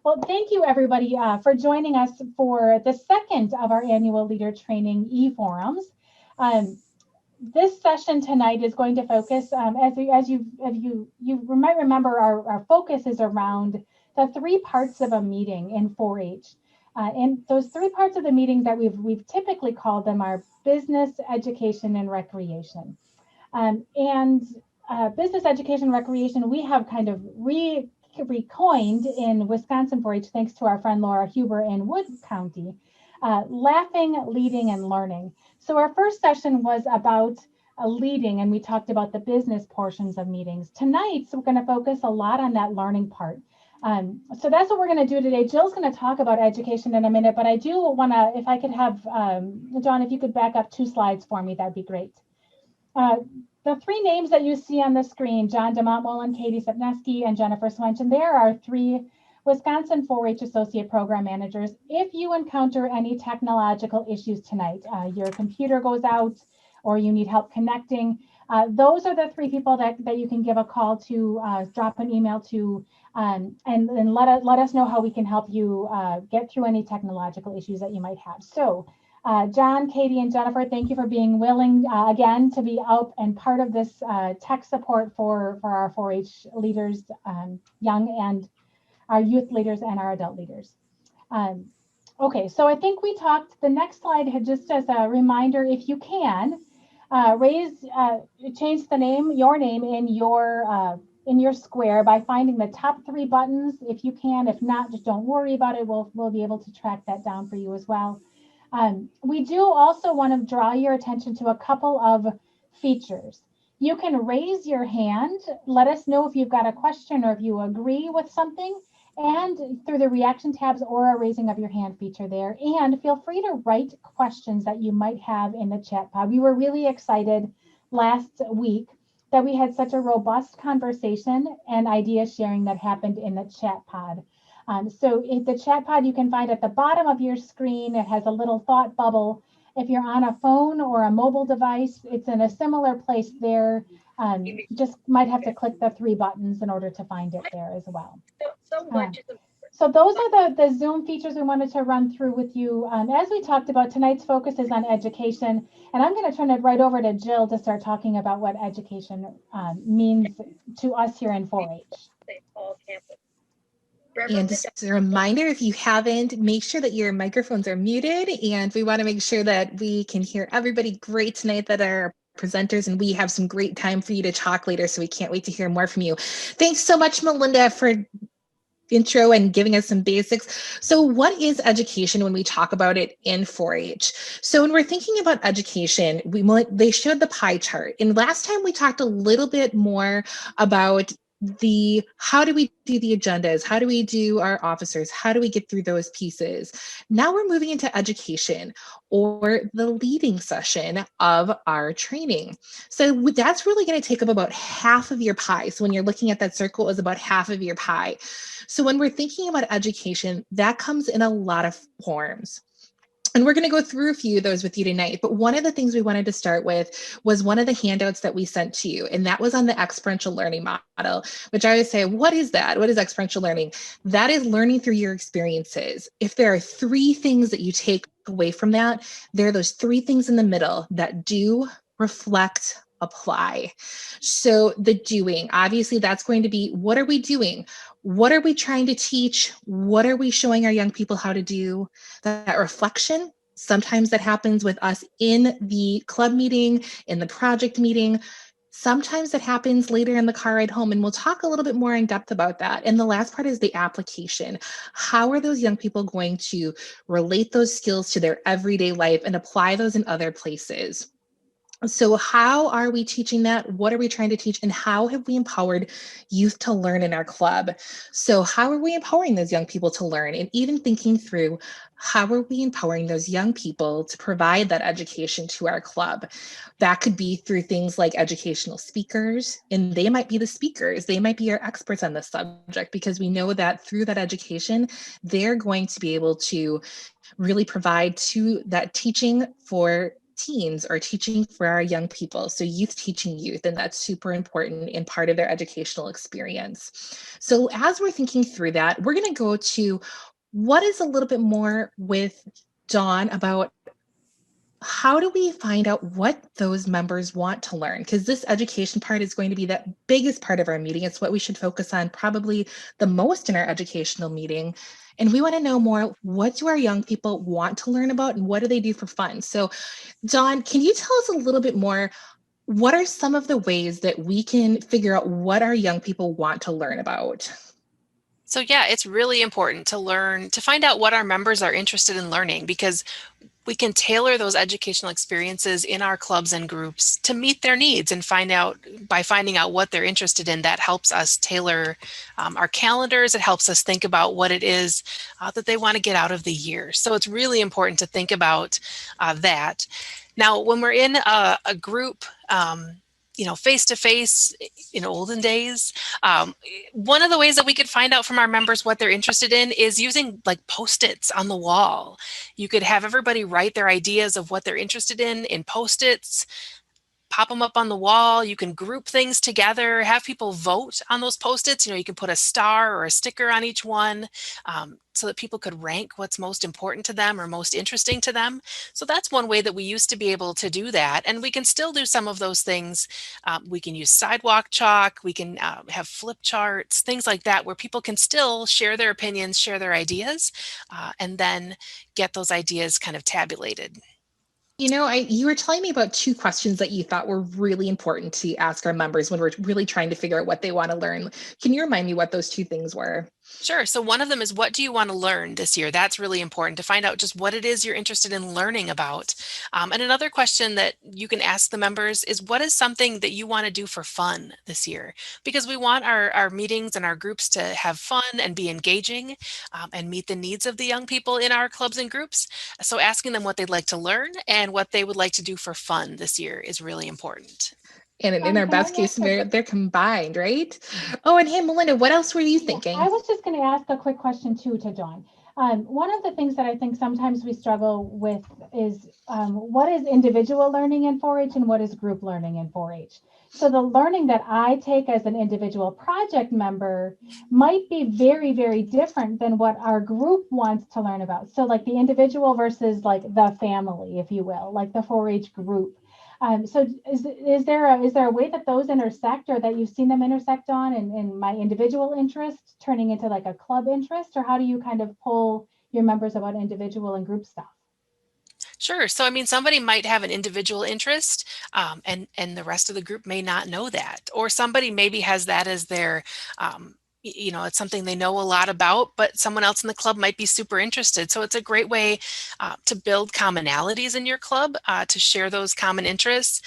Well, thank you everybody for joining us for the second of our annual leader training e-forums. This session tonight is going to focus, as you might remember, our focus is around the three parts of a meeting in 4-H. And those three parts of the meeting that we've typically called them are business, education, and recreation. Business, education, recreation, we have kind of recoined in Wisconsin 4-H, thanks to our friend Laura Huber in Wood County, laughing, leading, and learning. So our first session was about leading, and we talked about the business portions of meetings. Tonight, so we're going to focus a lot on that learning part. So that's what we're going to do today. Jill's going to talk about education in a minute, but I do want to, if I could have, John, if you could back up 2 slides for me, that'd be great. The 3 names that you see on the screen, John DeMontmolin, Katie Sepneski, and Jennifer Swenchen, there are 3 Wisconsin 4-H Associate Program Managers. If you encounter any technological issues tonight, your computer goes out or you need help connecting, those are the 3 people that you can give a call to, drop an email to, and let us know how we can help you get through any technological issues that you might have. So John, Katie, and Jennifer, thank you for being willing again to be out and part of this tech support for our 4-H leaders, young and our youth leaders and our adult leaders. Okay, so I think we talked, the next slide had just as a reminder, if you can, change the name, your name in your square by finding the top 3 buttons if you can. If not, just don't worry about it. We'll be able to track that down for you as well. We do also want to draw your attention to a couple of features. You can raise your hand, let us know if you've got a question or if you agree with something, and through the reaction tabs or a raising of your hand feature there. And feel free to write questions that you might have in the chat pod. We were really excited last week that we had such a robust conversation and idea sharing that happened in the chat pod. So in the chat pod, you can find at the bottom of your screen, it has a little thought bubble. If you're on a phone or a mobile device, it's in a similar place there. Just might have to click the 3 buttons in order to find it there as well. So those are the Zoom features we wanted to run through with you. As we talked about, tonight's focus is on education, and I'm going to turn it right over to Jill to start talking about what education means to us here in 4-H. And just as a reminder, if you haven't, make sure that your microphones are muted, and we want to make sure that we can hear everybody great tonight that are presenters, and we have some great time for you to talk later, so we can't wait to hear more from you. Thanks so much, Melinda, for intro and giving us some basics. So what is education when we talk about it in 4-H? So when we're thinking about education, they showed the pie chart, and last time we talked a little bit more about how do we do the agendas? How do we do our officers? How do we get through those pieces? Now we're moving into education, or the leading session of our training. So that's really going to take up about half of your pie. So when you're looking at that circle, is about half of your pie. So when we're thinking about education, that comes in a lot of forms. And we're going to go through a few of those with you tonight. But one of the things we wanted to start with was one of the handouts that we sent to you. And that was on the experiential learning model, which I would say, what is that? What is experiential learning? That is learning through your experiences. If there are 3 things that you take away from that, there are those 3 things in the middle that do, reflect, apply. So the doing, obviously that's going to be, what are we doing? What are we trying to teach? What are we showing our young people how to do? That reflection, sometimes that happens with us in the club meeting, in the project meeting. Sometimes that happens later in the car ride home, and we'll talk a little bit more in depth about that. And the last part is the application. How are those young people going to relate those skills to their everyday life and apply those in other places? So how are we teaching that? What are we trying to teach? And how have we empowered youth to learn in our club? So how are we empowering those young people to learn? And even thinking through, how are we empowering those young people to provide that education to our club? That could be through things like educational speakers, and they might be the speakers. They might be our experts on this subject, because we know that through that education, they're going to be able to really provide to that teaching for teens or teaching for our young people. So youth teaching youth, and that's super important and part of their educational experience. So as we're thinking through that, we're going to go to what is a little bit more with Dawn about how do we find out what those members want to learn? Because this education part is going to be the biggest part of our meeting. It's what we should focus on probably the most in our educational meeting. And we want to know more, what do our young people want to learn about and what do they do for fun? So Dawn, can you tell us a little bit more? What are some of the ways that we can figure out what our young people want to learn about? So yeah, it's really important to find out what our members are interested in learning, because we can tailor those educational experiences in our clubs and groups to meet their needs, and by finding out what they're interested in, that helps us tailor our calendars. It helps us think about what it is that they want to get out of the year. So it's really important to think about that. Now, when we're in a group, face to face in olden days, one of the ways that we could find out from our members what they're interested in is using like Post-its on the wall. You could have everybody write their ideas of what they're interested in Post-its, pop them up on the wall. You can group things together, have people vote on those Post-its. You can put a star or a sticker on each one, so that people could rank what's most important to them or most interesting to them. So that's one way that we used to be able to do that. And we can still do some of those things. We can use sidewalk chalk. We can have flip charts, things like that, where people can still share their opinions, share their ideas, and then get those ideas kind of tabulated. You were telling me about two questions that you thought were really important to ask our members when we're really trying to figure out what they want to learn. Can you remind me what those two things were? Sure. So one of them is, what do you want to learn this year? That's really important to find out just what it is you're interested in learning about. And another question that you can ask the members is, what is something that you want to do for fun this year? Because we want our meetings and our groups to have fun and be engaging, and meet the needs of the young people in our clubs and groups. So asking them what they'd like to learn and what they would like to do for fun this year is really important. And in our best case scenario, they're combined, right? Oh, and hey, Melinda, what else were you thinking? I was just going to ask a quick question too to Dawn. One of the things that I think sometimes we struggle with is what is individual learning in 4-H and what is group learning in 4-H. So the learning that I take as an individual project member might be very, very different than what our group wants to learn about. So like the individual versus like the family, if you will, like the 4-H group. So is there a way that those intersect, or that you've seen them intersect on, in my individual interest turning into like a club interest, or how do you kind of pull your members about individual and group stuff? Sure. So, I mean, somebody might have an individual interest, and the rest of the group may not know that, or somebody maybe has that as their, it's something they know a lot about, but someone else in the club might be super interested. So it's a great way to build commonalities in your club, to share those common interests,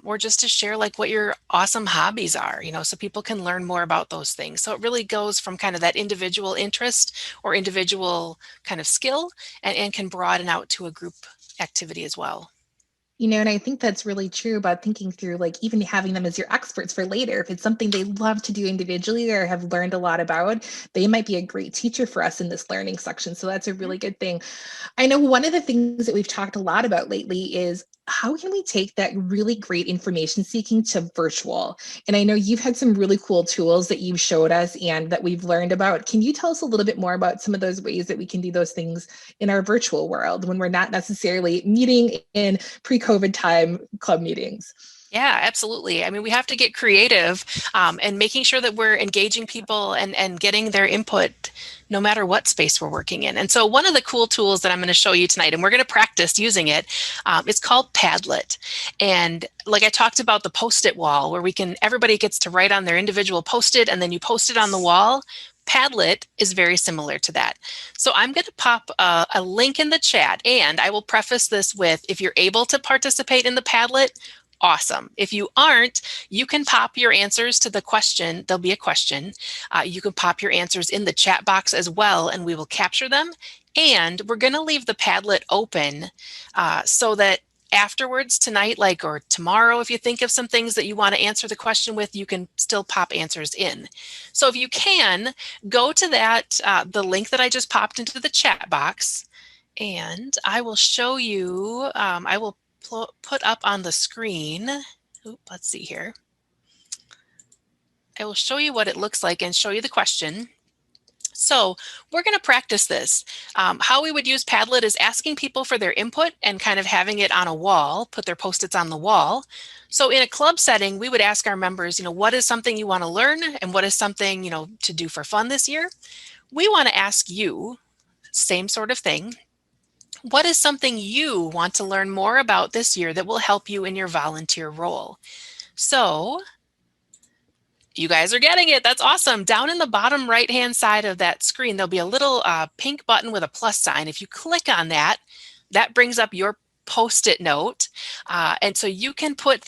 or just to share like what your awesome hobbies are, so people can learn more about those things. So it really goes from kind of that individual interest or individual kind of skill, and can broaden out to a group activity as well. And I think that's really true about thinking through, like, even having them as your experts for later. If it's something they love to do individually or have learned a lot about, they might be a great teacher for us in this learning section. So that's a really good thing. I know one of the things that we've talked a lot about lately is how can we take that really great information seeking to virtual? And I know you've had some really cool tools that you've showed us and that we've learned about. Can you tell us a little bit more about some of those ways that we can do those things in our virtual world when we're not necessarily meeting in pre-COVID time club meetings? Yeah, absolutely. I mean, we have to get creative, and making sure that we're engaging people and getting their input no matter what space we're working in. And so one of the cool tools that I'm going to show you tonight, and we're going to practice using it, it's called Padlet. And like I talked about the Post-it wall, where everybody gets to write on their individual Post-it and then you post it on the wall. Padlet is very similar to that. So I'm going to pop a link in the chat, and I will preface this with, if you're able to participate in the Padlet, awesome. If you aren't, you can pop your answers to the question. There'll be a question. You can pop your answers in the chat box as well, and we will capture them. And we're going to leave the Padlet open, so that afterwards tonight, or tomorrow, if you think of some things that you want to answer the question with, you can still pop answers in. So if you can, go to the link that I just popped into the chat box, and I will show you, I will put up on the screen. Let's see here. I will show you what it looks like and show you the question. So we're going to practice this. How we would use Padlet is asking people for their input and kind of having it on a wall, put their Post-its on the wall. So in a club setting, we would ask our members, what is something you want to learn and what is something, to do for fun this year? We want to ask you, same sort of thing. What is something you want to learn more about this year that will help you in your volunteer role? So you guys are getting it. That's awesome. Down in the bottom right-hand side of that screen, there'll be a little pink button with a plus sign. If you click on that, that brings up your Post-it note. And so you can put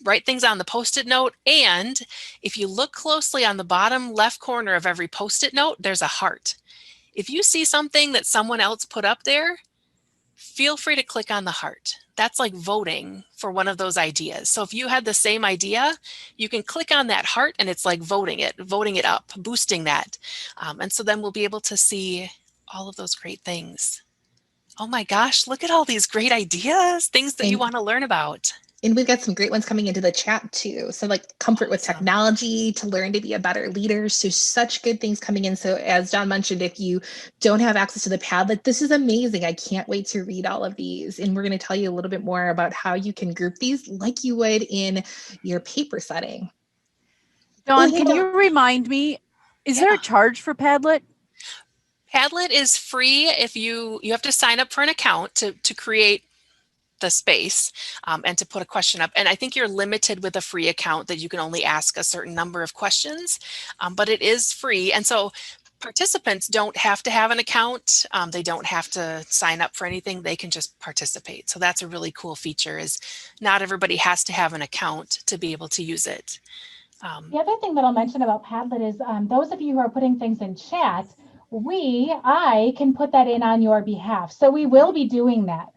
write things on the Post-it note. And if you look closely on the bottom left corner of every Post-it note, there's a heart. If you see something that someone else put up there, feel free to click on the heart. That's like voting for one of those ideas. So if you had the same idea, you can click on that heart and it's like voting it up, boosting that. And so then we'll be able to see all of those great things. Oh my gosh, look at all these great ideas, things that you want to learn about. And we've got some great ones coming into the chat too. So like comfort with technology, to learn to be a better leader. So such good things coming in. So as John mentioned, if you don't have access to the Padlet, this is amazing. I can't wait to read all of these. And we're going to tell you a little bit more about how you can group these like you would in your paper setting. Dawn, can you remind me, is there a charge for Padlet? Padlet is free if you have to sign up for an account to create the space and to put a question up. And I think you're limited with a free account that you can only ask a certain number of questions, but it is free. And so participants don't have to have an account. They don't have to sign up for anything. They can just participate. So that's a really cool feature, is not everybody has to have an account to be able to use it. The other thing that I'll mention about Padlet is those of you who are putting things in chat, I can put that in on your behalf. So we will be doing that.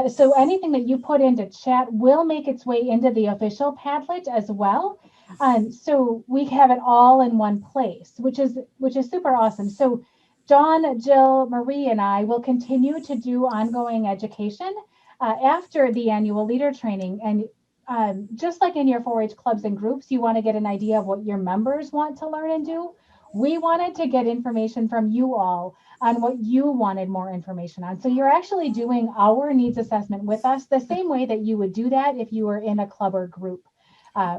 So anything that you put into chat will make its way into the official Padlet as well. So we have it all in one place, which is super awesome. So John, Jill, Marie, and I will continue to do ongoing education after the annual leader training. And just like in your 4-H clubs and groups, you want to get an idea of what your members want to learn and do. We wanted to get information from you all on what you wanted more information on. So you're actually doing our needs assessment with us the same way that you would do that if you were in a club or group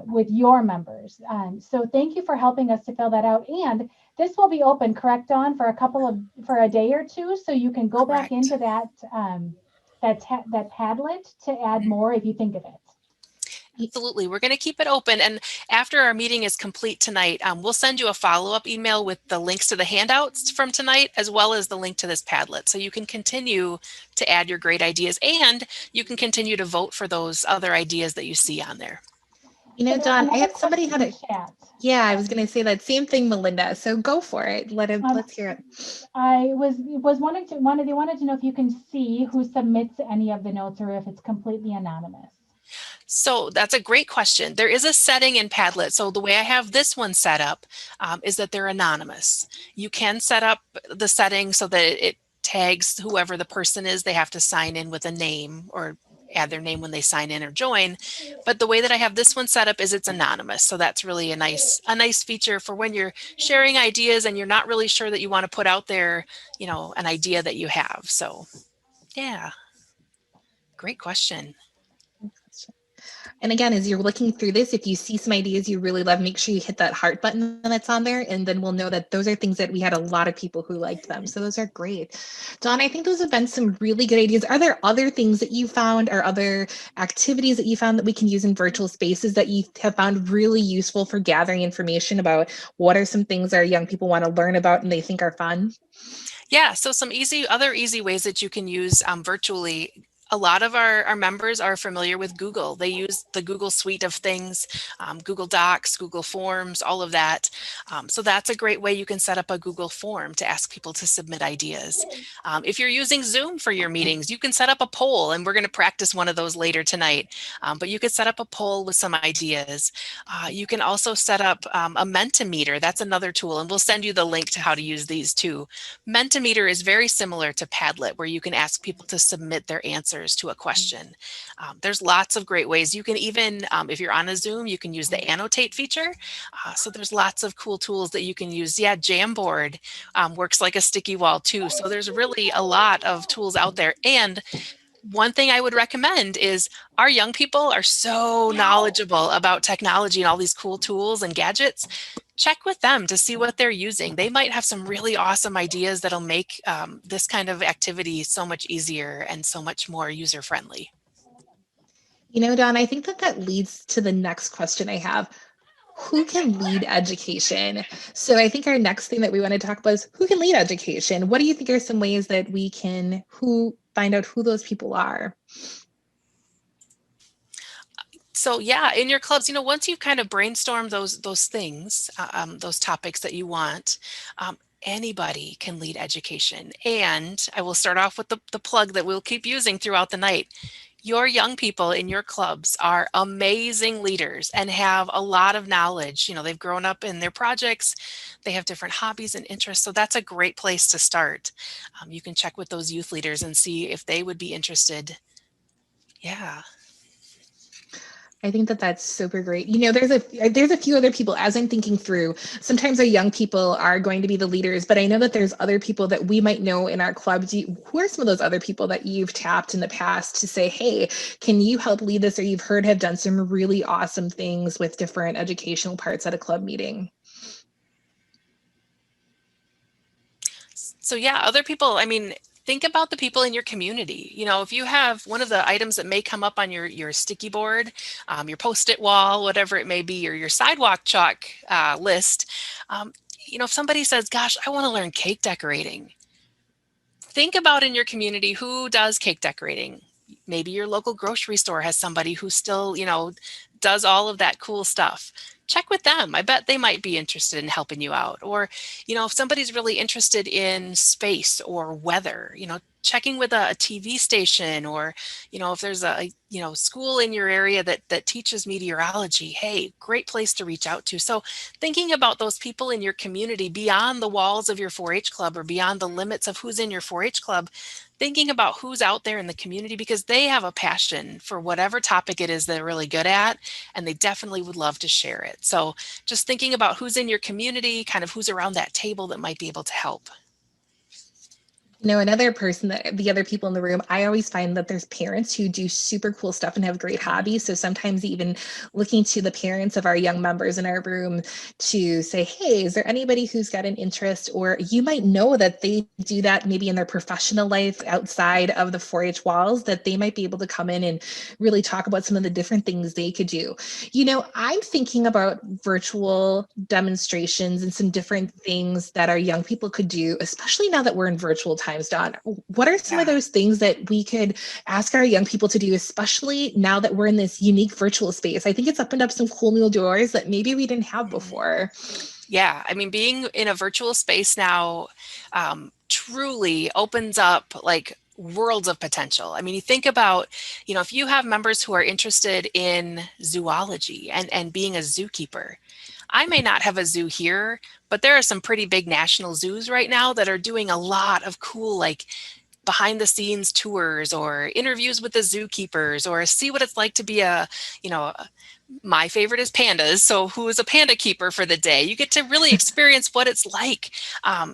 with your members. So thank you for helping us to fill that out. And this will be open, correct, Dawn, for a day or two, so you can go back into that Padlet to add more if you think of it. Absolutely. We're going to keep it open. And after our meeting is complete tonight, we'll send you a follow-up email with the links to the handouts from tonight, as well as the link to this Padlet. So you can continue to add your great ideas, and you can continue to vote for those other ideas that you see on there. John, I have somebody had a chat. Yeah, I was going to say that same thing, Melinda. So go for it. Let's hear it. I wanted to know if you can see who submits any of the notes or if it's completely anonymous. So that's a great question. There is a setting in Padlet. So the way I have this one set up is that they're anonymous. You can set up the setting so that it tags whoever the person is. They have to sign in with a name or add their name when they sign in or join. But the way that I have this one set up is it's anonymous. So that's really a nice feature for when you're sharing ideas and you're not really sure that you want to put out there, an idea that you have. So yeah, great question. And again, as you're looking through this, if you see some ideas you really love, make sure you hit that heart button that's on there, and then we'll know that those are things that we had a lot of people who liked them. So those are great. Dawn, I think those have been some really good ideas. Are there other things that you found or other activities that you found that we can use in virtual spaces that you have found really useful for gathering information about what are some things our young people want to learn about and they think are fun? Yeah, so some other easy ways that you can use virtually. A lot of our members are familiar with Google. They use the Google suite of things, Google Docs, Google Forms, all of that. So that's a great way you can set up a Google form to ask people to submit ideas. If you're using Zoom for your meetings, you can set up a poll, and we're going to practice one of those later tonight. But you could set up a poll with some ideas. You can also set up a Mentimeter. That's another tool, and we'll send you the link to how to use these too. Mentimeter is very similar to Padlet, where you can ask people to submit their answers answers to a question. There's lots of great ways. You can even, if you're on a Zoom, you can use the annotate feature. So there's lots of cool tools that you can use. Yeah, Jamboard works like a sticky wall too. So there's really a lot of tools out there. And one thing I would recommend is our young people are so knowledgeable about technology and all these cool tools and gadgets. Check with them to see what they're using. They might have some really awesome ideas that'll make this kind of activity so much easier and so much more user-friendly. You know, Dawn, I think that that leads to the next question I have. Who can lead education? So I think our next thing that we want to talk about is who can lead education? What do you think are some ways that we can find out who those people are? So yeah, in your clubs, once you've kind of brainstormed those things, those topics that you want, anybody can lead education. And I will start off with the plug that we'll keep using throughout the night. Your young people in your clubs are amazing leaders and have a lot of knowledge. They've grown up in their projects, they have different hobbies and interests. So that's a great place to start. You can check with those youth leaders and see if they would be interested. Yeah. I think that that's super great. There's a few other people as I'm thinking through. Sometimes our young people are going to be the leaders, but I know that there's other people that we might know in our clubs. Who are some of those other people that you've tapped in the past to say, hey, can you help lead this? Or you've heard have done some really awesome things with different educational parts at a club meeting? So yeah, other people, think about the people in your community. If you have one of the items that may come up on your sticky board, your Post-it wall, whatever it may be, or your sidewalk chalk list, if somebody says, gosh, I want to learn cake decorating, think about in your community who does cake decorating. Maybe your local grocery store has somebody who still, does all of that cool stuff. Check with them. I bet they might be interested in helping you out. Or, if somebody's really interested in space or weather, checking with a TV station, or, if there's a school in your area that teaches meteorology, hey, great place to reach out to. So thinking about those people in your community beyond the walls of your 4-H club or beyond the limits of who's in your 4-H club, thinking about who's out there in the community because they have a passion for whatever topic it is they're really good at, and they definitely would love to share it. So just thinking about who's in your community, kind of who's around that table that might be able to help. Another person that the other people in the room, I always find that there's parents who do super cool stuff and have great hobbies. So sometimes even looking to the parents of our young members in our room to say, hey, is there anybody who's got an interest? Or you might know that they do that maybe in their professional life outside of the 4-H walls, that they might be able to come in and really talk about some of the different things they could do. I'm thinking about virtual demonstrations and some different things that our young people could do, especially now that we're in virtual times. Dawn, what are some of those things that we could ask our young people to do, especially now that we're in this unique virtual space? I think it's opened up some cool new doors that maybe we didn't have before. Yeah, being in a virtual space now truly opens up like worlds of potential. You think about, if you have members who are interested in zoology and being a zookeeper, I may not have a zoo here, but there are some pretty big national zoos right now that are doing a lot of cool, like behind the scenes tours or interviews with the zookeepers, or see what it's like to be my favorite is pandas. So who is a panda keeper for the day? You get to really experience what it's like.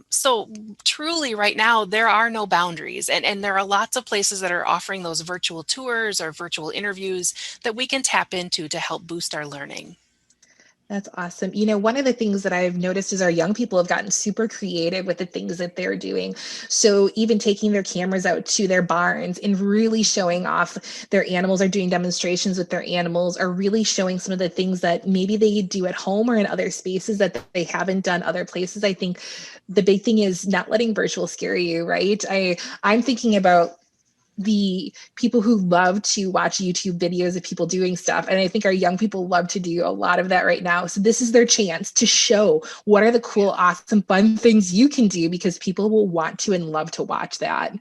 So truly right now, there are no boundaries. And there are lots of places that are offering those virtual tours or virtual interviews that we can tap into to help boost our learning. That's awesome. One of the things that I've noticed is our young people have gotten super creative with the things that they're doing. So even taking their cameras out to their barns and really showing off their animals, or doing demonstrations with their animals, or really showing some of the things that maybe they do at home or in other spaces that they haven't done other places. I think the big thing is not letting virtual scare you, right? I'm thinking about the people who love to watch YouTube videos of people doing stuff. And I think our young people love to do a lot of that right now. So this is their chance to show what are the cool, awesome, fun things you can do, because people will want to and love to watch that.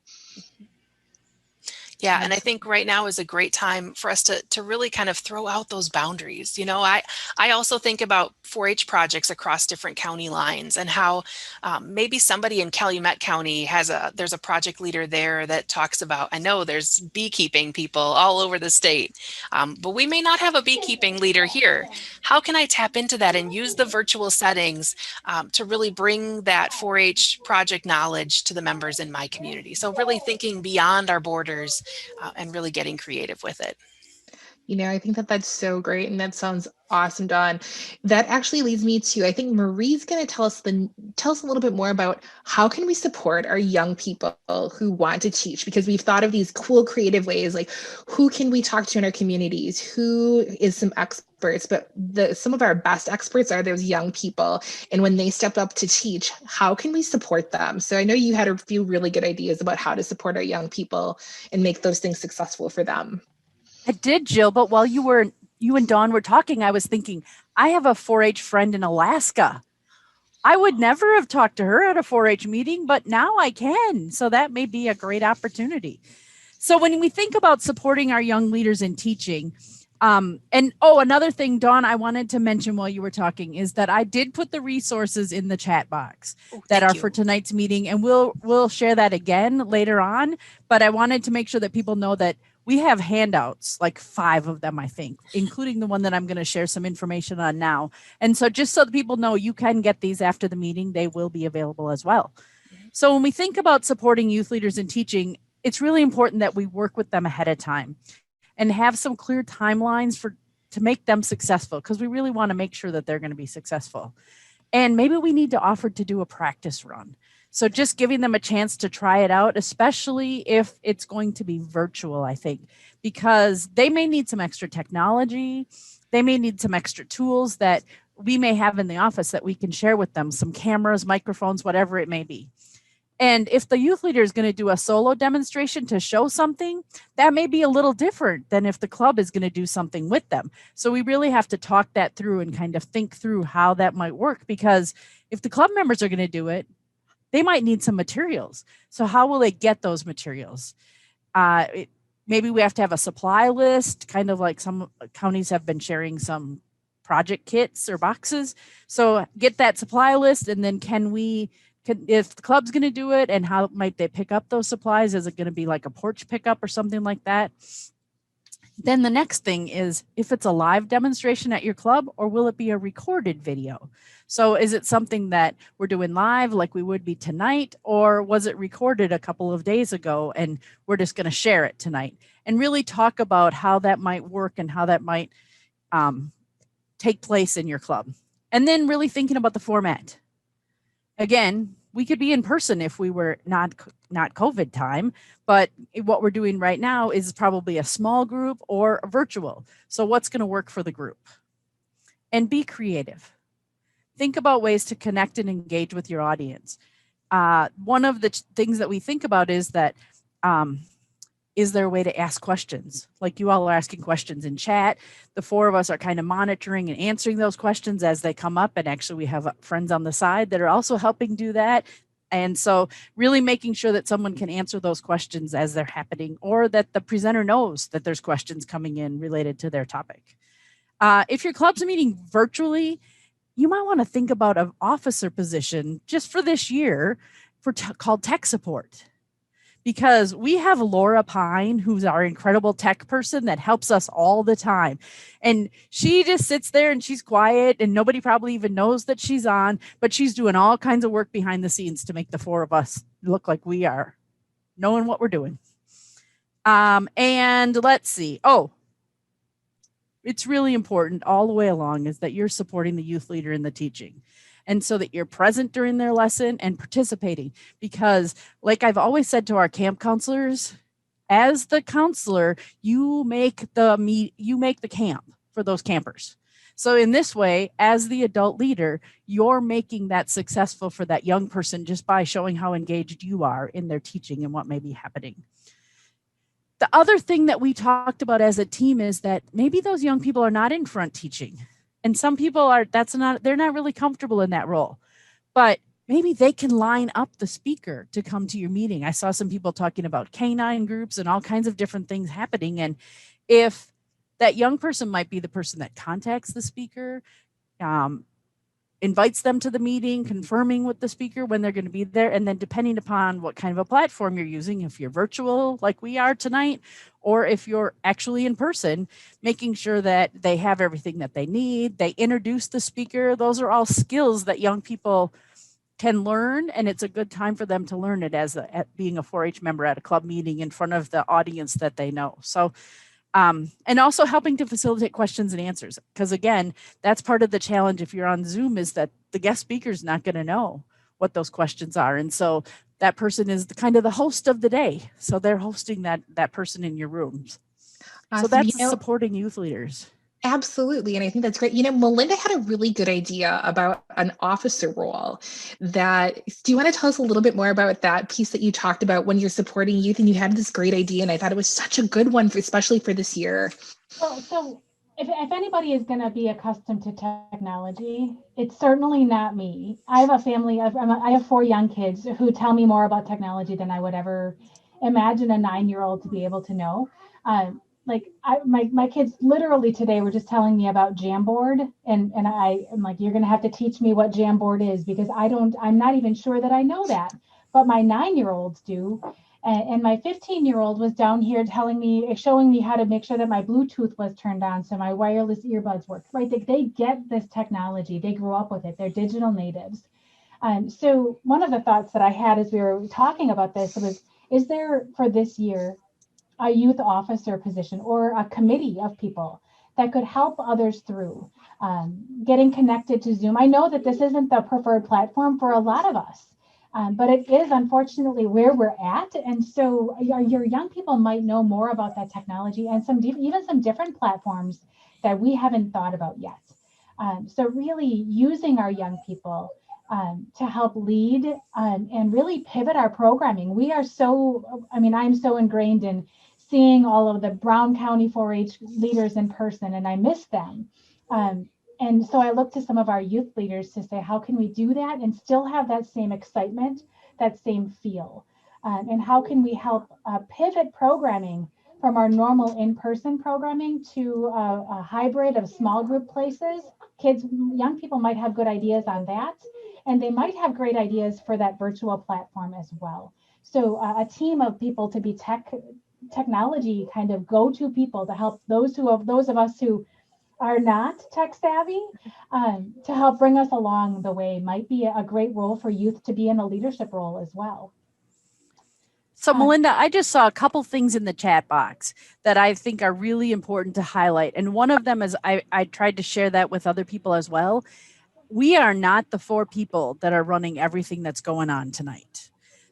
Yeah, and I think right now is a great time for us to really kind of throw out those boundaries. I also think about 4-H projects across different county lines and how maybe somebody in Calumet County there's a project leader there that talks about, I know there's beekeeping people all over the state, but we may not have a beekeeping leader here. How can I tap into that and use the virtual settings to really bring that 4-H project knowledge to the members in my community? So really thinking beyond our borders and really getting creative with it. I think that that's so great, and that sounds awesome, Dawn. That actually leads me to, I think Marie's going to tell us a little bit more about how can we support our young people who want to teach, because we've thought of these cool, creative ways, like who can we talk to in our communities, who is some experts, but some of our best experts are those young people. And when they step up to teach, how can we support them? So I know you had a few really good ideas about how to support our young people and make those things successful for them. I did, Jill, but while you and Dawn were talking, I was thinking, I have a 4-H friend in Alaska. I would never have talked to her at a 4-H meeting, but now I can. So that may be a great opportunity. So when we think about supporting our young leaders in teaching, another thing, Dawn, I wanted to mention while you were talking is that I did put the resources in the chat box that are for tonight's meeting, and we'll share that again later on. But I wanted to make sure that people know that we have handouts, like 5 of them, I think, including the one that I'm going to share some information on now. And so just so that people know, you can get these after the meeting, they will be available as well. So when we think about supporting youth leaders in teaching, it's really important that we work with them ahead of time and have some clear timelines to make them successful, because we really want to make sure that they're going to be successful. And maybe we need to offer to do a practice run. So just giving them a chance to try it out, especially if it's going to be virtual, I think, because they may need some extra technology. They may need some extra tools that we may have in the office that we can share with them, some cameras, microphones, whatever it may be. And if the youth leader is going to do a solo demonstration to show something, that may be a little different than if the club is going to do something with them. So we really have to talk that through and kind of think through how that might work, because if the club members are going to do it, they might need some materials. So how will they get those materials? Maybe we have to have a supply list, kind of like some counties have been sharing some project kits or boxes. So get that supply list, and then if the club's going to do it, and how might they pick up those supplies? Is it going to be like a porch pickup or something like that? Then the next thing is, if it's a live demonstration at your club, or will it be a recorded video? So is it something that we're doing live like we would be tonight, or was it recorded a couple of days ago and we're just going to share it tonight? And really talk about how that might work and how that might take place in your club. And then really thinking about the format. Again, we could be in person if we were not COVID time, but what we're doing right now is probably a small group or virtual. So what's going to work for the group? And be creative. Think about ways to connect and engage with your audience. One of the things that we think about is that, is there a way to ask questions? Like you all are asking questions in chat. The 4 of us are kind of monitoring and answering those questions as they come up. And actually we have friends on the side that are also helping do that. And so really making sure that someone can answer those questions as they're happening, or that the presenter knows that there's questions coming in related to their topic. If your club's meeting virtually, you might want to think about an officer position just for this year called tech support. Because we have Laura Pine, who's our incredible tech person that helps us all the time. And she just sits there and she's quiet, and nobody probably even knows that she's on, but she's doing all kinds of work behind the scenes to make the 4 of us look like we are knowing what we're doing. And let's see. It's really important all the way along is that you're supporting the youth leader in the teaching. And so that you're present during their lesson and participating, because like I've always said to our camp counselors, as the counselor, you make the camp for those campers. So in this way, as the adult leader, you're making that successful for that young person just by showing how engaged you are in their teaching and what may be happening. The other thing that we talked about as a team is that maybe those young people are not in front teaching. And some people they're not really comfortable in that role. But maybe they can line up the speaker to come to your meeting. I saw some people talking about canine groups and all kinds of different things happening. And if that young person might be the person that contacts the speaker, invites them to the meeting, confirming with the speaker when they're going to be there. And then depending upon what kind of a platform you're using, if you're virtual like we are tonight, or if you're actually in person, making sure that they have everything that they need. They introduce the speaker. Those are all skills that young people can learn, and it's a good time for them to learn it as being a 4-H member at a club meeting in front of the audience that they know. So and also helping to facilitate questions and answers. Because again, that's part of the challenge if you're on Zoom, is that the guest speaker is not going to know what those questions are. And so that person is the kind of the host of the day. So they're hosting that person in your rooms. Awesome. So that's supporting youth leaders. Absolutely. And I think that's great. Melinda had a really good idea about an officer role. Do you want to tell us a little bit more about that piece that you talked about when you're supporting youth, and you had this great idea, and I thought it was such a good one, especially for this year. Well, so if anybody is going to be accustomed to technology, it's certainly not me. I have a family, I have 4 young kids who tell me more about technology than I would ever imagine a 9-year-old to be able to know. My kids literally today were just telling me about Jamboard, and I'm like, you're going to have to teach me what Jamboard is, because I'm not even sure that I know that, but my 9-year-olds do. And my 15-year-old was down here showing me how to make sure that my Bluetooth was turned on so my wireless earbuds worked, right? They get this technology. They grew up with it. They're digital natives. So one of the thoughts that I had as we were talking about this was, is there for this year a youth officer position or a committee of people that could help others through getting connected to Zoom? I know that this isn't the preferred platform for a lot of us. But it is unfortunately where we're at. And so your young people might know more about that technology and even some different platforms that we haven't thought about yet. So really using our young people to help lead and really pivot our programming. I'm so ingrained in seeing all of the Brown County 4-H leaders in person, and I miss them. And so I look to some of our youth leaders to say, how can we do that and still have that same excitement, that same feel? And how can we help pivot programming from our normal in-person programming to a hybrid of small group places? Young people might have good ideas on that, and they might have great ideas for that virtual platform as well. So a team of people to be technology kind of go-to people to help those of us who are not tech savvy, to help bring us along the way might be a great role for youth to be in a leadership role as well. So Melinda, I just saw a couple things in the chat box that I think are really important to highlight. And one of them is I tried to share that with other people as well. We are not the 4 people that are running everything that's going on tonight.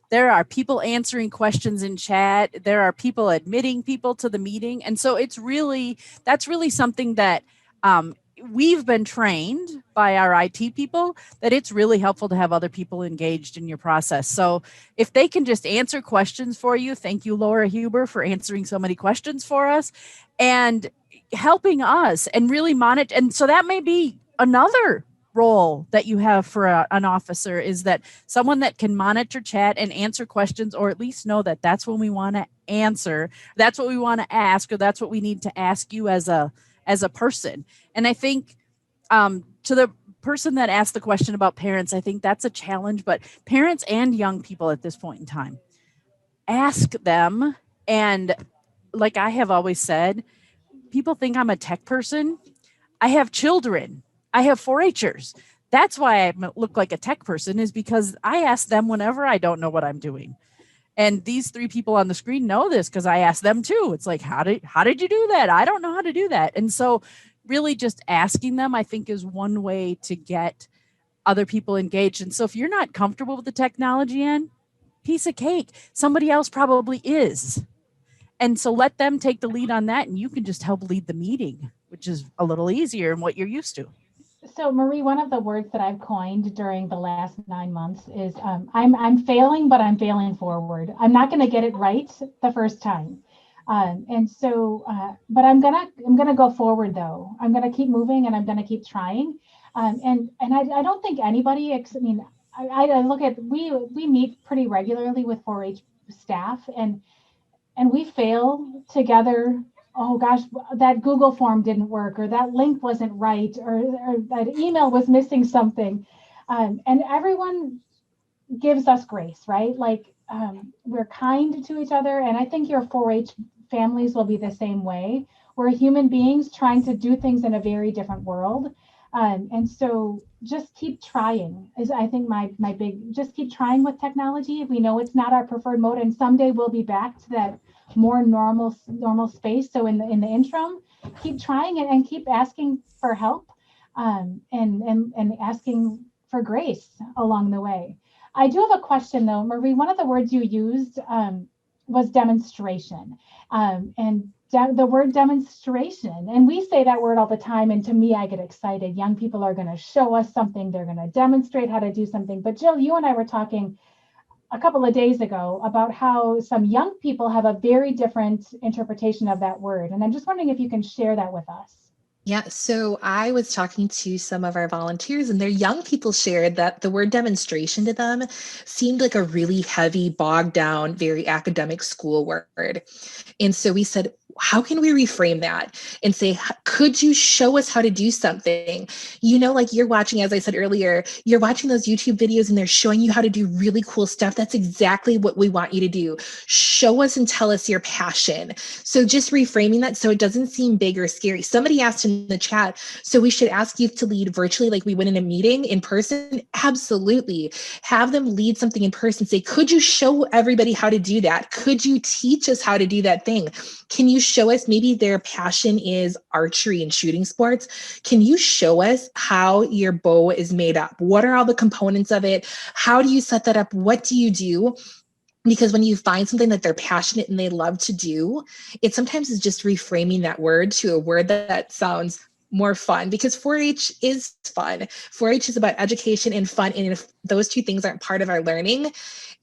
There are people answering questions in chat. There are people admitting people to the meeting. And so that's really something that we've been trained by our IT people, that it's really helpful to have other people engaged in your process. So if they can just answer questions for you, thank you, Laura Huber, for answering so many questions for us and helping us and really monitor. And so that may be another role that you have for an officer, is that someone that can monitor chat and answer questions, or at least know that that's when we want to answer, that's what we want to ask, or that's what we need to ask you as a person. And I think to the person that asked the question about parents, I think that's a challenge, but parents and young people at this point in time, ask them. And like I have always said, people think I'm a tech person. I have children. I have 4-Hers. That's why I look like a tech person, is because I ask them whenever I don't know what I'm doing. And these 3 people on the screen know this because I asked them too. It's like, how did you do that? I don't know how to do that. And so really just asking them, I think, is one way to get other people engaged. And so if you're not comfortable with the technology end, piece of cake, somebody else probably is. And so let them take the lead on that, and you can just help lead the meeting, which is a little easier than what you're used to. So Marie, one of the words that I've coined during the last 9 months is I'm failing, but I'm failing forward. I'm not going to get it right the first time. But I'm gonna go forward though. I'm gonna keep moving and I'm gonna keep trying. And I don't think anybody, I look at, we meet pretty regularly with 4-H staff, and we fail together. Oh gosh, that Google form didn't work, or that link wasn't right, or that email was missing something. And everyone gives us grace, right? Like, we're kind to each other. And I think your 4-H families will be the same way. We're human beings trying to do things in a very different world. And so just keep trying is, I think, my big, just keep trying with technology. We know it's not our preferred mode, and someday we'll be back to that more normal space. So in the interim, keep trying it and keep asking for help, and asking for grace along the way. I do have a question though, Marie. One of the words you used was demonstration, and the word demonstration. And we say that word all the time. And to me, I get excited. Young people are going to show us something. They're going to demonstrate how to do something. But Jill, you and I were talking a couple of days ago about how some young people have a very different interpretation of that word. And I'm just wondering if you can share that with us. Yeah, so I was talking to some of our volunteers, and their young people shared that the word demonstration to them seemed like a really heavy, bogged down, very academic school word. And so we said, how can we reframe that and say, could you show us how to do something? Like you're watching, as I said earlier, you're watching those YouTube videos and they're showing you how to do really cool stuff. That's exactly what we want you to do. Show us and tell us your passion. So just reframing that so it doesn't seem big or scary. Somebody asked in the chat, so we should ask youth to lead virtually like we would in a meeting in person? Absolutely. Have them lead something in person. Say, could you show everybody how to do that? Could you teach us how to do that thing? Can you show us, maybe their passion is archery and shooting sports. Can you show us how your bow is made up? What are all the components of it? How do you set that up? What do you do? Because when you find something that they're passionate and they love to do, it sometimes is just reframing that word to a word that sounds more fun, because 4-H is fun. 4-H is about education and fun. And if those two things aren't part of our learning,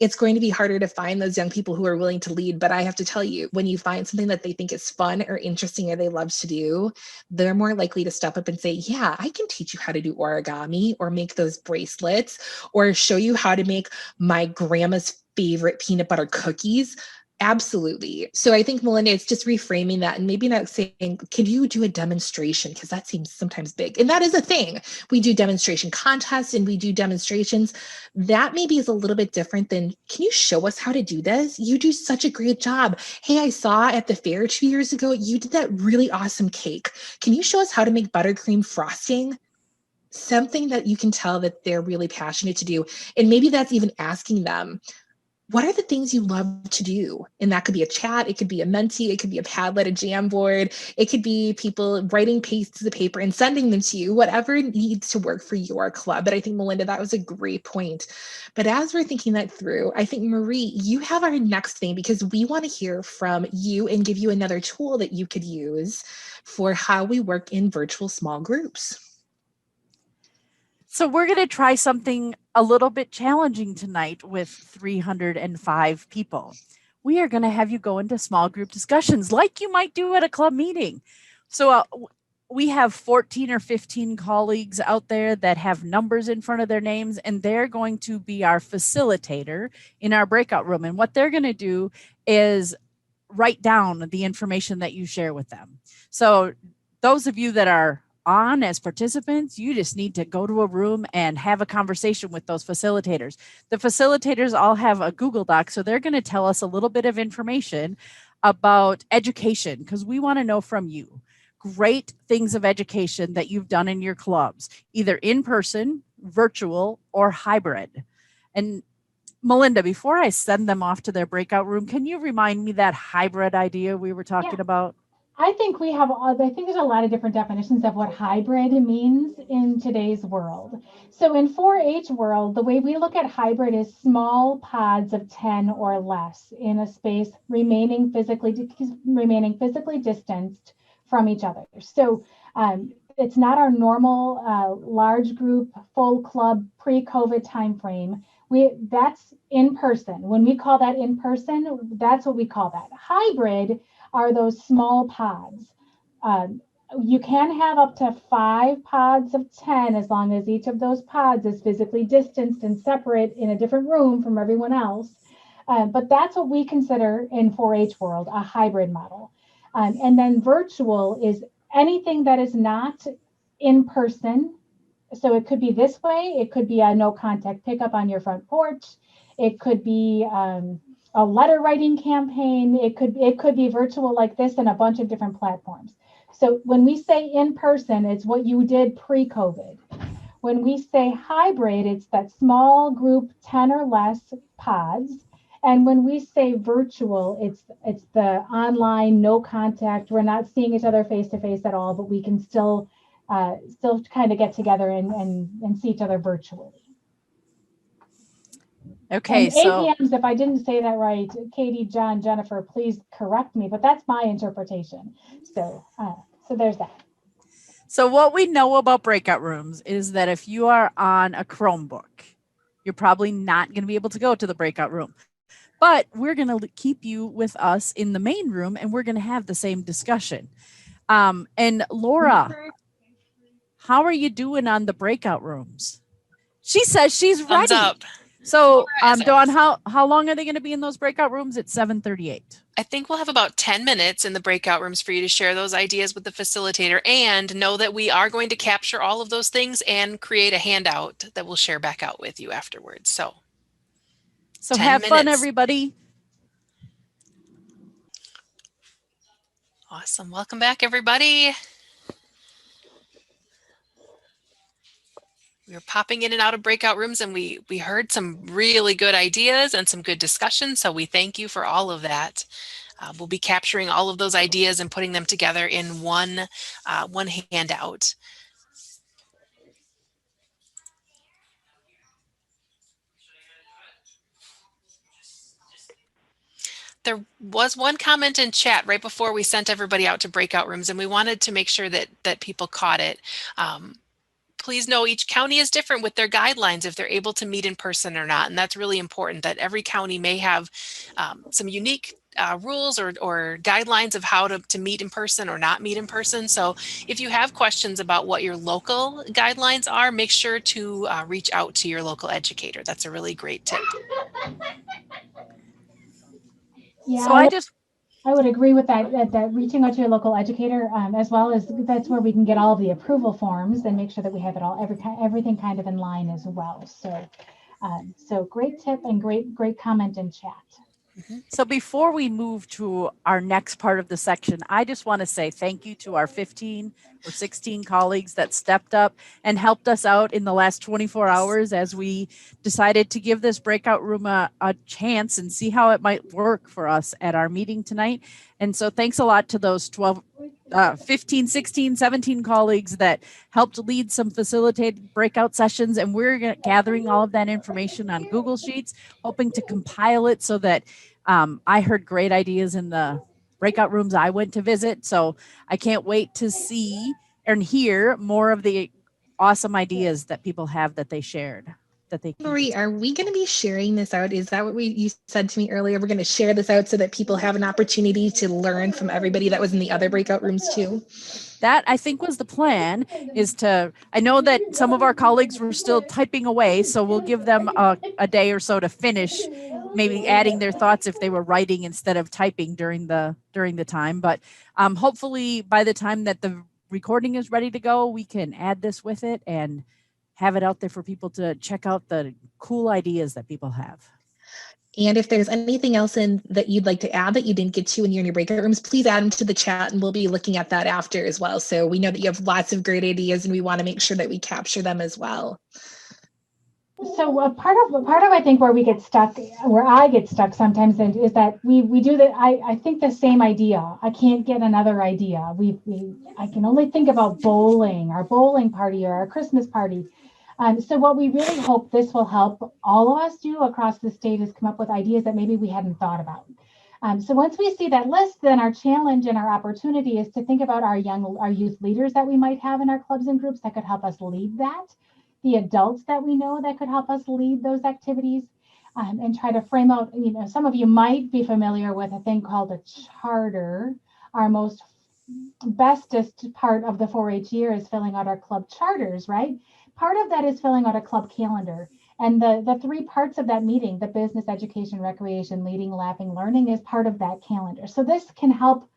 it's going to be harder to find those young people who are willing to lead. But I have to tell you, when you find something that they think is fun or interesting or they love to do, they're more likely to step up and say, yeah, I can teach you how to do origami or make those bracelets or show you how to make my grandma's favorite peanut butter cookies. Absolutely. So I think, Melinda, it's just reframing that and maybe not saying, can you do a demonstration? Because that seems sometimes big. And that is a thing. We do demonstration contests and we do demonstrations. That maybe is a little bit different than, can you show us how to do this? You do such a great job. Hey, I saw at the fair 2 years ago, you did that really awesome cake. Can you show us how to make buttercream frosting? Something that you can tell that they're really passionate to do. And maybe that's even asking them, what are the things you love to do? And that could be a chat, it could be a Menti, it could be a Padlet, a Jamboard, it could be people writing pieces of paper and sending them to you, whatever needs to work for your club. But I think, Melinda, that was a great point. But as we're thinking that through, I think, Marie, you have our next thing, because we want to hear from you and give you another tool that you could use for how we work in virtual small groups. So we're going to try something a little bit challenging tonight with 305 people. We are going to have you go into small group discussions like you might do at a club meeting. So we have 14 or 15 colleagues out there that have numbers in front of their names, and they're going to be our facilitator in our breakout room. And what they're going to do is write down the information that you share with them. So those of you that are on as participants, you just need to go to a room and have a conversation with those facilitators. The facilitators all have a Google Doc, so they're going to tell us a little bit of information about education, because we want to know from you great things of education that you've done in your clubs, either in person, virtual, or hybrid. And Melinda, before I send them off to their breakout room, can you remind me that hybrid idea we were talking about? I think there's a lot of different definitions of what hybrid means in today's world. So in 4-H world, the way we look at hybrid is small pods of 10 or less in a space remaining physically distanced from each other. So it's not our normal large group, full club pre-COVID timeframe. That's in person. When we call that in person, that's what we call that. Hybrid are those small pods. You can have up to 5 pods of 10 as long as each of those pods is physically distanced and separate in a different room from everyone else. But that's what we consider in 4-H world a hybrid model. And then virtual is anything that is not in person. So it could be this way. It could be a no contact pickup on your front porch. It could be a letter writing campaign. It could be virtual like this in a bunch of different platforms. So when we say in person, it's what you did pre-COVID. When we say hybrid, it's that small group, 10 or less pods. And when we say virtual, it's the online, no contact. We're not seeing each other face to face at all, but we can still kind of get together and see each other virtually. Okay, and so APMs, if I didn't say that right, Katie, John, Jennifer, please correct me, but that's my interpretation. So there's that. So what we know about breakout rooms is that if you are on a Chromebook, you're probably not going to be able to go to the breakout room. But we're going to keep you with us in the main room, and we're going to have the same discussion. And Laura, how are you doing on the breakout rooms? She says she's Thumbs ready. up. So, Laura is Dawn, awesome. how long are they going to be in those breakout rooms? At 7:38. I think we'll have about 10 minutes in the breakout rooms for you to share those ideas with the facilitator, and know that we are going to capture all of those things and create a handout that we'll share back out with you afterwards. So Have fun, minutes. everybody. Awesome. Welcome back, everybody. We were popping in and out of breakout rooms, and we heard some really good ideas and some good discussion. So we thank you for all of that. We'll be capturing all of those ideas and putting them together in one handout. There was one comment in chat right before we sent everybody out to breakout rooms, and we wanted to make sure that people caught it. Please know each county is different with their guidelines if they're able to meet in person or not. And that's really important, that every county may have some unique rules or guidelines of how to meet in person or not meet in person. So if you have questions about what your local guidelines are, make sure to reach out to your local educator. That's a really great tip. Yeah, So I would agree with that reaching out to your local educator, as well as that's where we can get all of the approval forms and make sure that we have it all, everything kind of in line as well. So great tip and great comment in chat. So before we move to our next part of the section, I just want to say thank you to our 15 or 16 colleagues that stepped up and helped us out in the last 24 hours as we decided to give this breakout room a chance and see how it might work for us at our meeting tonight. And so thanks a lot to those 15, 16, 17 colleagues that helped lead some facilitated breakout sessions. And we're gathering all of that information on Google Sheets, hoping to compile it so that I heard great ideas in the breakout rooms I went to visit. So I can't wait to see and hear more of the awesome ideas that people have that they shared. Marie, are we going to be sharing this out? Is that what you said to me earlier? We're going to share this out so that people have an opportunity to learn from everybody that was in the other breakout rooms too? That, I think, was the plan, I know that some of our colleagues were still typing away, so we'll give them a day or so to finish, maybe adding their thoughts if they were writing instead of typing during the time. But hopefully by the time that the recording is ready to go, we can add this with it and have it out there for people to check out the cool ideas that people have. And if there's anything else that you'd like to add that you didn't get to when you're in your breakout rooms, please add them to the chat and we'll be looking at that after as well. So we know that you have lots of great ideas and we want to make sure that we capture them as well. So part of I think where we get stuck, where I get stuck sometimes, is that we do that. I think the same idea. I can't get another idea. I can only think about bowling, our bowling party or our Christmas party. So what we really hope this will help all of us do across the state is come up with ideas that maybe we hadn't thought about. So once we see that list, then our challenge and our opportunity is to think about our youth leaders that we might have in our clubs and groups that could help us lead that, the adults that we know that could help us lead those activities, and try to frame out, some of you might be familiar with a thing called a charter. Our most bestest part of the 4-H year is filling out our club charters, right? Part of that is filling out a club calendar. And the three parts of that meeting, the business, education, recreation, leading, laughing, learning, is part of that calendar. So this can help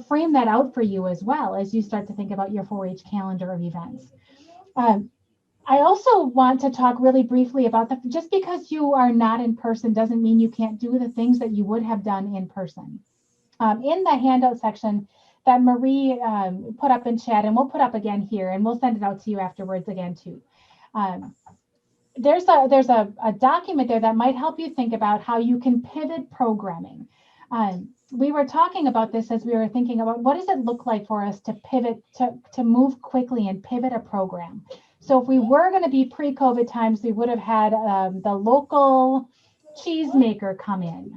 frame that out for you as well as you start to think about your 4-H calendar of events. I also want to talk really briefly about just because you are not in person doesn't mean you can't do the things that you would have done in person. In the handout section that Marie put up in chat, and we'll put up again here, and we'll send it out to you afterwards again too. There's a document there that might help you think about how you can pivot programming. We were talking about this as we were thinking about what does it look like for us to pivot, to move quickly and pivot a program. So if we were going to be pre-COVID times, we would have had the local cheesemaker come in.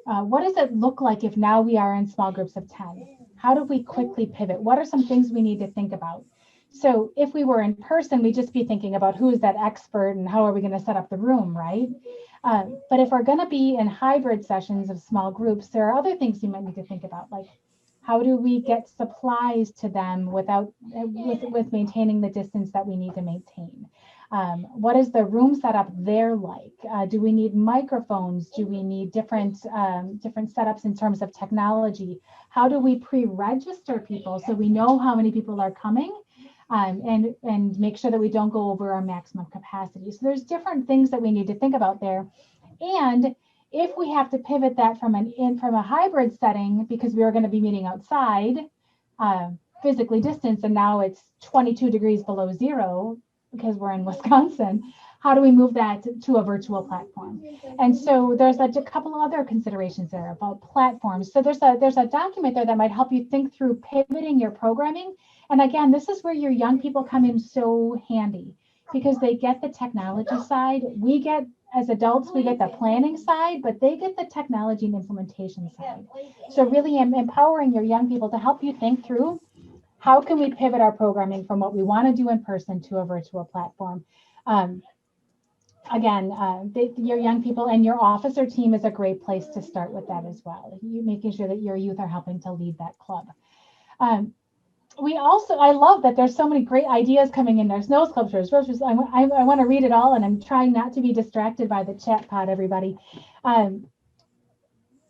What does it look like if now we are in small groups of 10? How do we quickly pivot? What are some things we need to think about? So if we were in person, we'd just be thinking about who is that expert and how are we going to set up the room, right? But if we're going to be in hybrid sessions of small groups, there are other things you might need to think about, like how do we get supplies to them with maintaining the distance that we need to maintain? What is the room setup there like? Do we need microphones? Do we need different setups in terms of technology? How do we pre-register people so we know how many people are coming? And make sure that we don't go over our maximum capacity. So there's different things that we need to think about there. And if we have to pivot that from a hybrid setting, because we are going to be meeting outside, physically distanced, and now it's 22 degrees below zero because we're in Wisconsin, how do we move that to a virtual platform? And so there's a couple of other considerations there about platforms. So there's a document there that might help you think through pivoting your programming. And again, this is where your young people come in so handy because they get the technology side. We get, as adults, we get the planning side, but they get the technology and implementation side. So really empowering your young people to help you think through how can we pivot our programming from what we want to do in person to a virtual platform. Again, your young people and your officer team is a great place to start with that as well. You making sure that your youth are helping to lead that club. I love that there's so many great ideas coming in. There's nose sculptures, roaches. I want to read it all, and I'm trying not to be distracted by the chat pod, everybody.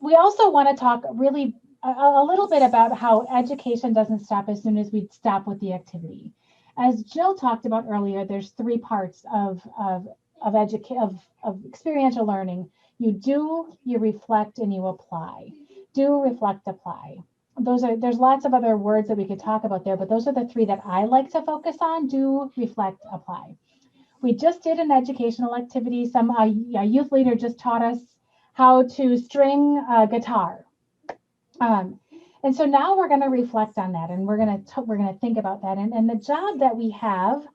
We also want to talk really a little bit about how education doesn't stop as soon as we stop with the activity. As Jill talked about earlier, there's three parts of experiential learning. You do, you reflect, and you apply. Do, reflect, apply. There's lots of other words that we could talk about there, but those are the three that I like to focus on: do, reflect, apply. We just did an educational activity. A youth leader just taught us how to string a guitar. And so now we're going to reflect on that, and we're going to think about that. And the job that we have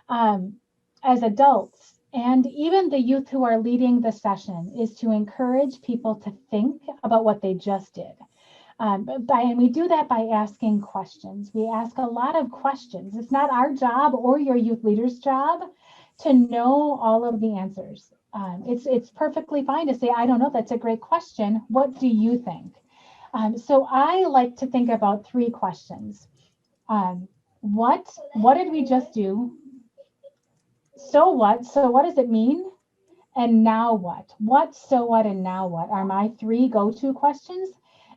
as adults, and even the youth who are leading the session, is to encourage people to think about what they just did. And we do that by asking questions. We ask a lot of questions. It's not our job or your youth leader's job to know all of the answers. It's perfectly fine to say, I don't know, that's a great question. What do you think? So I like to think about three questions. What did we just do? So what? So what does it mean? And now what? What, so what, and now what are my three go-to questions.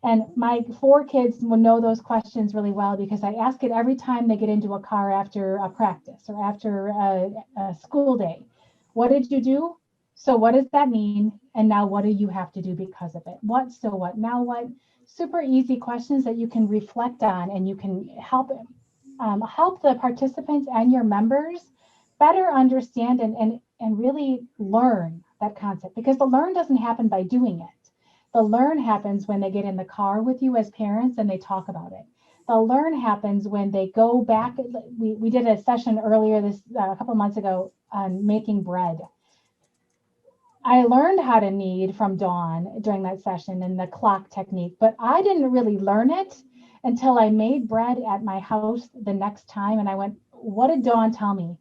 And my 4 kids will know those questions really well because I ask it every time they get into a car after a practice or after a school day. What did you do? So what does that mean? And now what do you have to do because of it? What, so what, now what? Super easy questions that you can reflect on, and you can help the participants and your members better understand and really learn that concept, because the learn doesn't happen by doing it. The learn happens when they get in the car with you as parents and they talk about it. The learn happens when they go back. We did a session earlier a couple months ago on making bread. I learned how to knead from Dawn during that session and the clock technique, but I didn't really learn it until I made bread at my house the next time. And I went, what did Dawn tell me?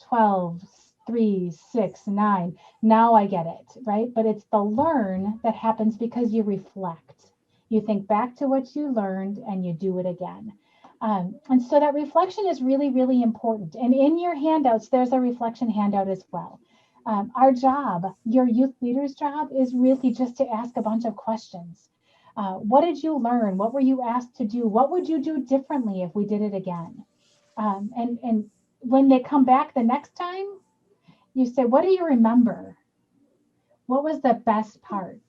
12, 3, 6, 9. Now I get it, right? But it's the learn that happens because you reflect. You think back to what you learned and you do it again. And so that reflection is really, really important. And in your handouts, there's a reflection handout as well. Our job, your youth leader's job, is really just to ask a bunch of questions. What did you learn? What were you asked to do? What would you do differently if we did it again? And when they come back the next time, you say, what do you remember? What was the best parts?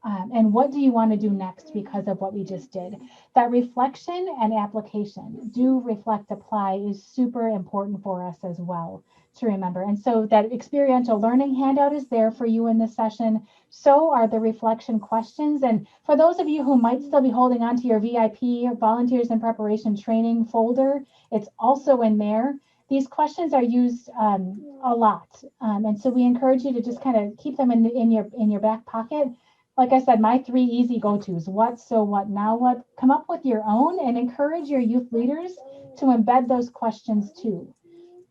And what do you want to do next because of what we just did? That reflection and application, do, reflect, apply, is super important for us as well to remember. And so that experiential learning handout is there for you in this session. So are the reflection questions. And for those of you who might still be holding on to your VIP, Volunteers in Preparation Training folder, it's also in there. These questions are used a lot. And so we encourage you to just kind of keep them in your back pocket. Like I said, my 3 easy go-tos: what, so what, now what. Come up with your own and encourage your youth leaders to embed those questions too.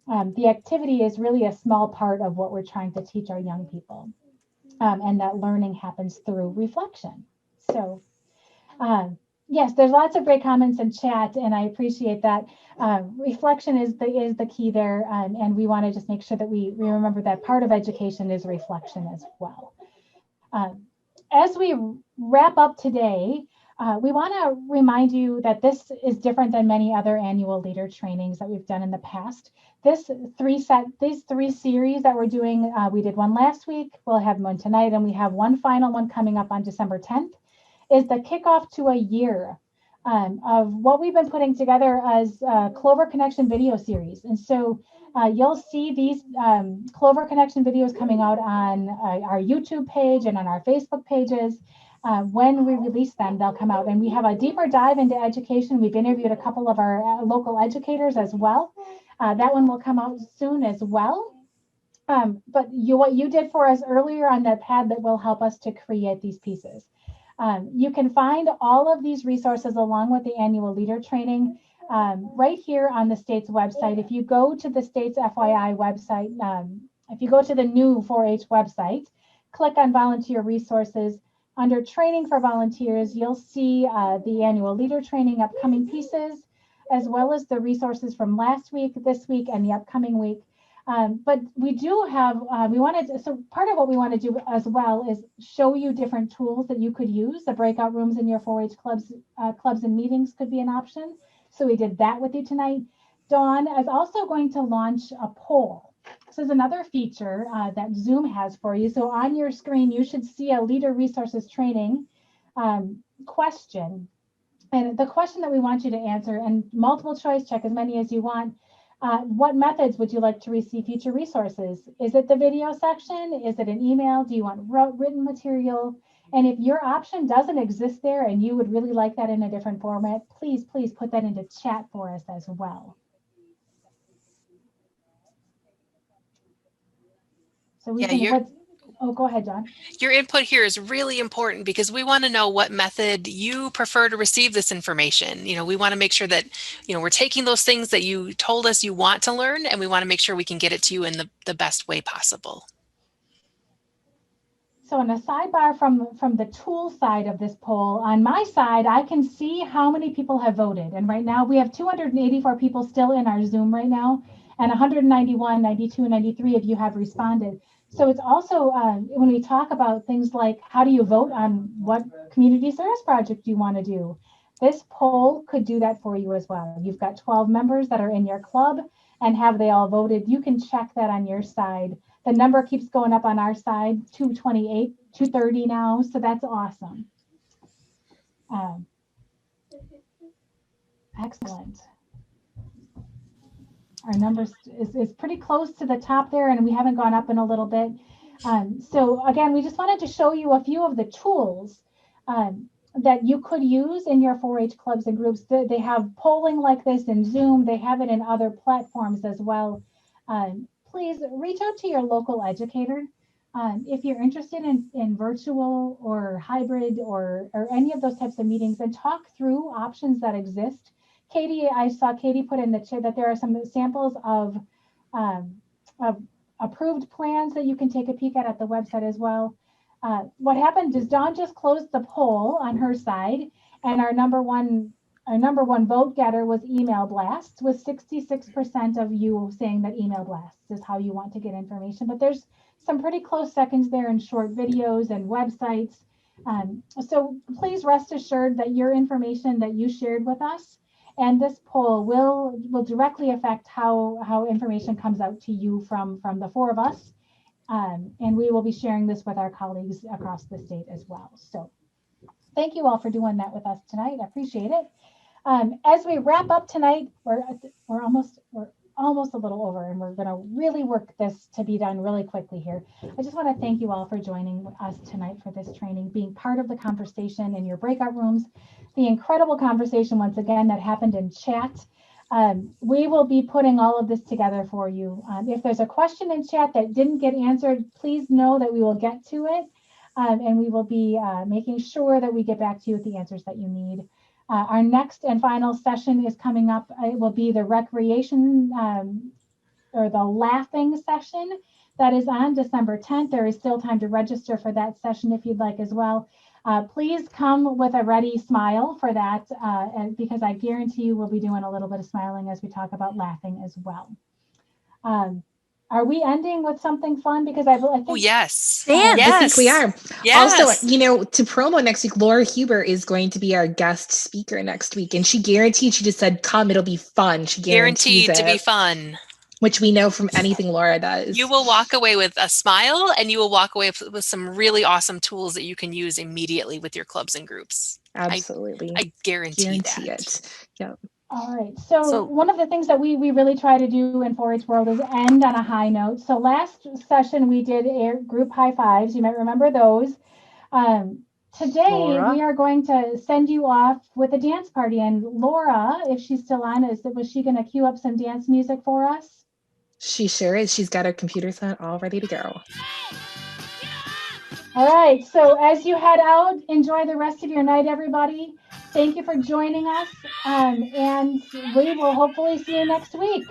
The activity is really a small part of what we're trying to teach our young people. And that learning happens through reflection. So yes, there's lots of great comments in chat, and I appreciate that. Reflection is the key there, and we want to just make sure that we remember that part of education is reflection as well. As we wrap up today, we want to remind you that this is different than many other annual leader trainings that we've done in the past. These 3 series that we're doing, we did one last week, we'll have one tonight, and we have one final one coming up on December 10th, is the kickoff to a year of what we've been putting together as Clover Connection video series. And so you'll see these Clover Connection videos coming out on our YouTube page and on our Facebook pages. When we release them, they'll come out. And we have a deeper dive into education. We've interviewed a couple of our local educators as well. That one will come out soon as well. But what you did for us earlier on that pad that will help us to create these pieces. You can find all of these resources along with the annual leader training right here on the state's website. If you go to the state's FYI website, if you go to the new 4-H website, click on volunteer resources. Under training for volunteers, you'll see the annual leader training upcoming pieces, as well as the resources from last week, this week, and the upcoming week. But we do have, so part of what we want to do as well is show you different tools that you could use. The breakout rooms in your 4-H clubs and meetings could be an option. So we did that with you tonight. Dawn is also going to launch a poll. This is another feature that Zoom has for you. So on your screen, you should see a leader resources training question. And the question that we want you to answer, and multiple choice, check as many as you want. What methods would you like to receive future resources? Is it the video section? Is it an email? Do you want written material? And if your option doesn't exist there and you would really like that in a different format, please put that into chat for us as well. So we can, oh, go ahead, John. Your input here is really important because we want to know what method you prefer to receive this information. You know, we want to make sure that, you know, we're taking those things that you told us you want to learn, and we want to make sure we can get it to you in the best way possible. So in a sidebar from the tool side of this poll, on my side, I can see how many people have voted. And right now we have 284 people still in our Zoom right now, and 191, 92, 93 of you have responded. So it's also, when we talk about things like how do you vote on what community service project you want to do, this poll could do that for you as well. You've got 12 members that are in your club, and have they all voted? You can check that on your side. The number keeps going up on our side, 228, 230 now, so that's awesome. Excellent. Our numbers is pretty close to the top there, and we haven't gone up in a little bit. So again, we just wanted to show you a few of the tools that you could use in your 4-H clubs and groups. They have polling like this in Zoom. They have it in other platforms as well. Please reach out to your local educator. If you're interested in virtual or hybrid or any of those types of meetings, and talk through options that exist. Katie, I saw Katie put in the chat that there are some samples of approved plans that you can take a peek at the website as well. what happened is Dawn just closed the poll on her side, and our number one vote getter was email blasts, with 66% of you saying that email blasts is how you want to get information. But there's some pretty close seconds there in short videos and websites. So please rest assured that your information that you shared with us and this poll will directly affect how information comes out to you from the four of us. And we will be sharing this with our colleagues across the state as well. So thank you all for doing that with us tonight. I appreciate it. As we wrap up tonight, we're almost a little over, and we're going to really work this to be done really quickly here. I just want to thank you all for joining us tonight for this training, being part of the conversation in your breakout rooms, the incredible conversation once again that happened in chat. We will be putting all of this together for you. If there's a question in chat that didn't get answered, please know that we will get to it, and we will be making sure that we get back to you with the answers that you need. Our next and final session is coming up. It will be the recreation or the laughing session that is on December 10th. There is still time to register for that session if you'd like as well. Please come with a ready smile for that, because I guarantee you we'll be doing a little bit of smiling as we talk about laughing as well. Are we ending with something fun? Because I think. Oh, yes. Dance. I think we are. Yes. Also, to promo next week, Laura Huber is going to be our guest speaker next week. And she guaranteed, she just said, come, it'll be fun. She guaranteed to be fun. Which we know from anything Laura does. You will walk away with a smile, and you will walk away with some really awesome tools that you can use immediately with your clubs and groups. Absolutely. I guarantee that. It. Yep. All right. So one of the things that we really try to do in 4-H World is end on a high note. So last session we did group high fives. You might remember those. Today Laura? we are going to send you off with a dance party. And Laura, if she's still on, was she going to cue up some dance music for us? She sure is. She's got her computer set all ready to go. All right. So as you head out, enjoy the rest of your night, everybody. Thank you for joining us, and we will hopefully see you next week.